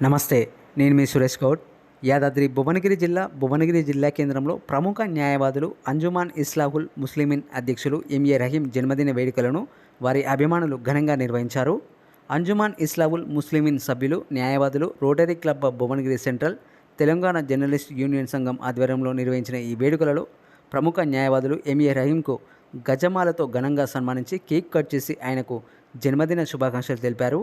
నమస్తే. నేను మీ సురేష్ గౌడ్. యాదాద్రి భువనగిరి జిల్లా కేంద్రంలో ప్రముఖ న్యాయవాదులు అంజుమాన్ ఇస్లాహుల్ ముస్లిమీన్ అధ్యక్షులు ఎంఏ రహీం జన్మదిన వేడుకలను వారి అభిమానులు ఘనంగా నిర్వహించారు. అంజుమాన్ ఇస్లాహుల్ ముస్లిమీన్ సభ్యులు, న్యాయవాదులు, rotary club Bhuvanagiri central, Telangana journalist union సంఘం ఆధ్వర్యంలో నిర్వహించిన ఈ వేడుకలలో ప్రముఖ న్యాయవాదులు ఎంఏ రహీంకు గజమాలతో ఘనంగా సన్మానించి కేక్ కట్ చేసి ఆయనకు జన్మదిన శుభాకాంక్షలు తెలిపారు.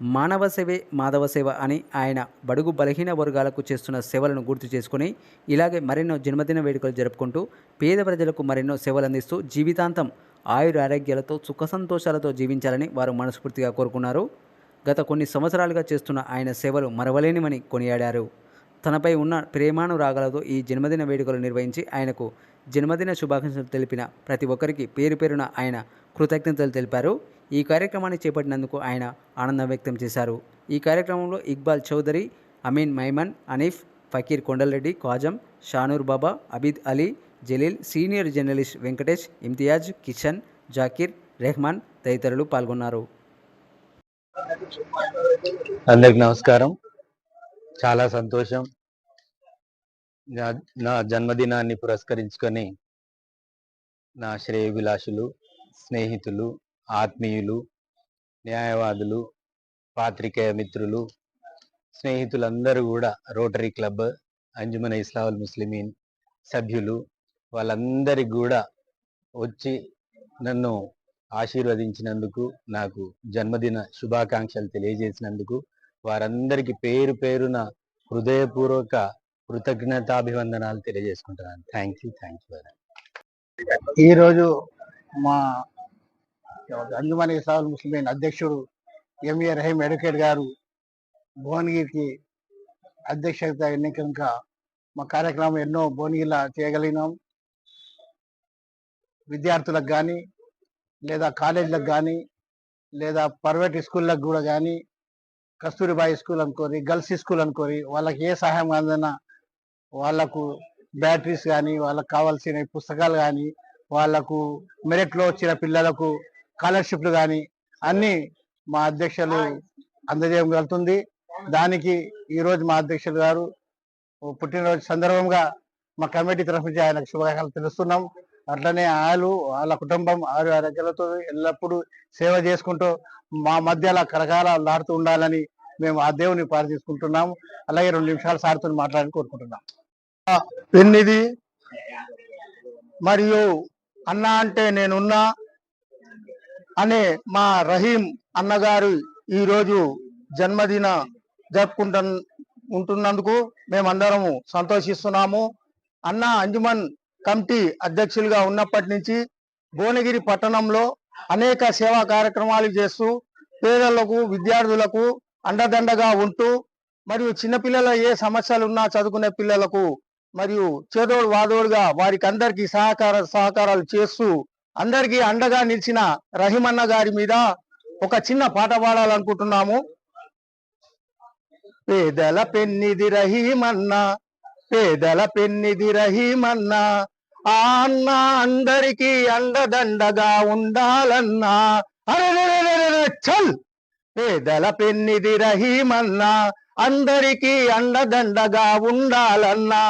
మానవ సేవే మాధవ సేవ అని ఆయన బడుగు బలహీన వర్గాలకు చేస్తున్న సేవలను గుర్తు చేసుకుని ఇలాగే మరెన్నో జన్మదిన వేడుకలు జరుపుకుంటూ పేద ప్రజలకు మరెన్నో సేవలు అందిస్తూ జీవితాంతం ఆయురారోగ్యాలతో సుఖ సంతోషాలతో జీవించాలని వారు మనస్ఫూర్తిగా కోరుకున్నారు. గత కొన్ని సంవత్సరాలుగా చేస్తున్న ఆయన సేవలు మరవలేనివని కొనియాడారు. తనపై ఉన్న ప్రేమానురాగాలతో ఈ జన్మదిన వేడుకలు నిర్వహించి ఆయనకు జన్మదిన శుభాకాంక్షలు తెలిపిన ప్రతి ఒక్కరికి పేరు పేరున ఆయన కృతజ్ఞతలు తెలిపారు. ఈ కార్యక్రమాన్ని చేపట్టినందుకు ఆయన ఆనందం వ్యక్తం చేశారు. ఈ కార్యక్రమంలో ఇక్బాల్ చౌదరి, అమీన్ మైమన్, అనీఫ్, ఫకీర్ కొండలరెడ్డి, కాజం, షానూర్ బాబా, అబీద్ అలీ, జలీల్, సీనియర్ జర్నలిస్ట్ వెంకటేష్, ఇమ్తియాజ్, కిషన్, జాకీర్, రెహమాన్ తదితరులు పాల్గొన్నారు. అందరికి నమస్కారం. చాలా సంతోషం. నా జన్మదినాన్ని పురస్కరించుకొని నా శ్రేయోభిలాషులు, స్నేహితులు, ఆత్మీయులు, న్యాయవాదులు, పాత్రికేయ మిత్రులు, స్నేహితులందరూ కూడా రోటరీ క్లబ్, అంజుమన్ ఇస్లాహుల్ ముస్లిమీన్ సభ్యులు వాళ్ళందరికీ కూడా వచ్చి నన్ను ఆశీర్వదించినందుకు, నాకు జన్మదిన శుభాకాంక్షలు తెలియజేసినందుకు వారందరికీ పేరు పేరున హృదయపూర్వక కృతజ్ఞతాభివందనాలు తెలియజేసుకుంటున్నాను. Thank you. ఈరోజు మా అంజుమన్ ఇస్లాహుల్ ముస్లిమీన్ అధ్యక్షుడు ఎంఏ రహీం అడ్వకేట్ గారు భువనగిరికి అధ్యక్షత ఎన్నికక మా కార్యక్రమం ఎన్నో భువనగిరిలో చేయగలిగినాం. విద్యార్థులకు కానీ, లేదా కాలేజీలకు కానీ, లేదా ప్రైవేట్ స్కూళ్ళకు కూడా కానీ, కస్తూరిబాయి స్కూల్ అనుకోరి, గర్ల్స్ స్కూల్ అనుకోరి, వాళ్ళకి ఏ సహాయం అందన్నా వాళ్ళకు బ్యాటరీస్ కానీ, వాళ్ళకు కావాల్సిన పుస్తకాలు కానీ, వాళ్ళకు మెరిట్లో వచ్చిన పిల్లలకు స్కాలర్షిప్లు కానీ అన్నీ మా అధ్యక్షులు అందజేయగలుగుతుంది. దానికి ఈరోజు మా అధ్యక్షులు గారు పుట్టినరోజు సందర్భంగా మా కమిటీ తరఫు నుంచి ఆయనకు శుభాకాంక్షలు తెలుస్తున్నాం. అట్లనే వాళ్ళ కుటుంబం ఆరోగ్యాలతో ఎల్లప్పుడూ సేవ చేసుకుంటూ మా మధ్యలో కరకాలాడుతూ ఉండాలని మేము ఆ దేవుని ప్రార్థించుకుంటున్నాము. అలాగే 2 నిమిషాలు సార్తో మాట్లాడాలని కోరుకుంటున్నాం. పెన్నిది మరియు అన్న అంటే నేనున్నా అనే మా రహీం అన్నగారు ఈరోజు జన్మదిన ఉంటున్నందుకు మేమందరము సంతోషిస్తున్నాము. అన్న అంజుమన్ కమిటీ అధ్యక్షులుగా ఉన్నప్పటి నుంచి భువనగిరి పట్టణంలో అనేక సేవా కార్యక్రమాలు చేస్తూ పేదలకు, విద్యార్థులకు అండదండగా ఉంటూ, మరియు చిన్నపిల్లల ఏ సమస్యలు ఉన్నా చదువుకునే పిల్లలకు మరియు చేదోడు వాదోడుగా వారికి అందరికీ సహకారాలు చేస్తూ అందరికీ అండగా నిలిచిన రహీమన్న గారి మీద ఒక చిన్న పాట పాడాలనుకుంటున్నాము. పేదల పెన్నిది రహీమన్నా, పేదల పెన్నిది రహీమన్నా, ఆ అన్న అందరికీ అండదండగా ఉండాలన్నా. అరే చల్! పేదల పెన్నిది రహీమన్నా, అందరికీ అండదండగా ఉండాలన్నా.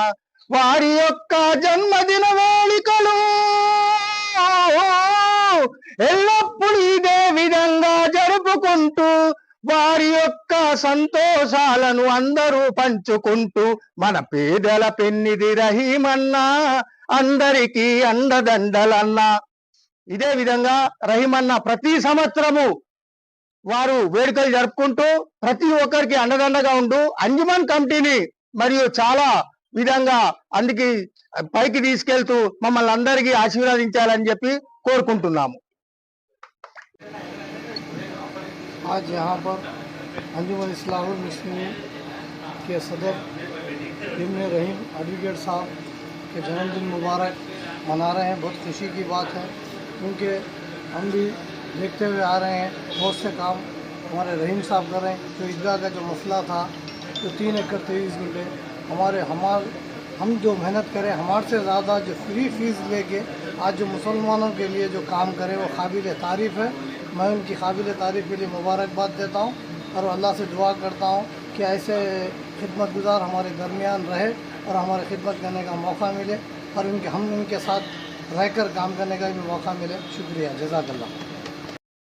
వారి యొక్క జన్మదిన వేడుకలు ఎల్లప్పుడూ ఇదే విధంగా జరుపుకుంటూ వారి యొక్క సంతోషాలను అందరూ పంచుకుంటూ మన పేదల పెన్నిది రహీమన్నా, అందరికీ అండదండలన్నా. ఇదే విధంగా రహీమన్న ప్రతి సంవత్సరము వారు వేడుకలు జరుపుకుంటూ ప్రతి ఒక్కరికి అండదండగా ఉంటూ అంజుమన్ కమిటీని మరియు చాలా విధంగా అందుకే పైకి తీసుకెళ్తూ మమ్మల్ని అందరికీ ఆశీర్వదించాలని చెప్పి కోరుకుంటున్నాము. आज यहाँ पर अंजुमन इस्लाहुल मुस्लिमीन के सदर एमए रहीम एडवोकेट साहब के जन्मदिन मुबारक मना रहे हैं। बहुत खुशी की बात है, क्योंकि हम भी देखते हुए आ रहे हैं बहुत से काम हमारे रहीम साहब कर रहे हैं। जो ईदगाह का जो मसला था, जो 3 एकड़ 23 गुंठे हम जो मेहनत करें, हमारे से ज़्यादा जो फ्री फीस लेके आज जो मुसलमानों के लिए जो काम करें वो काबिल तारीफ़ है। मैं उनकी काबिल तारीफ़ के लिए मुबारकबाद देता हूँ और अल्लाह से दुआ करता हूँ कि ऐसे खिदमत गुजार हमारे दरमियान रहे और हमारे खिदमत करने का मौका मिले और हम उनके साथ रहकर काम करने का भी मौका मिले। शुक्रिया, जज़ाकल्लाह।